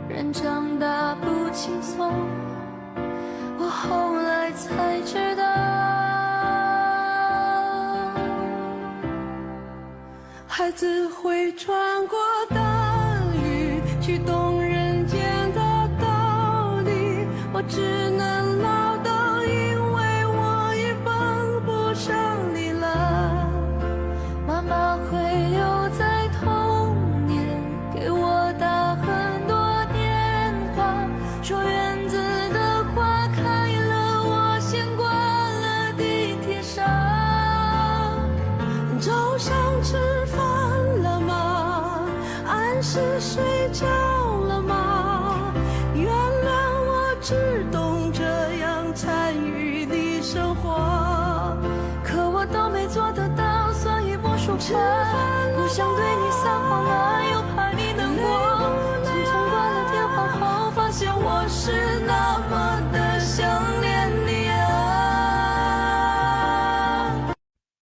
人长大不轻松，我后来才知道，孩子会穿过大雨，去懂人间的道理。我只能唠叨，因为我已帮不上你了。妈妈会留在童年，给我打很多电话，说园子的花开了，我先挂了地铁上。早上吃饭了吗？按时睡觉了吗？原谅我只懂这样参与你生活，可我都没做得到，所以不说话。不想对你撒谎了，又怕你难过。自从挂了电话后，发现我是那么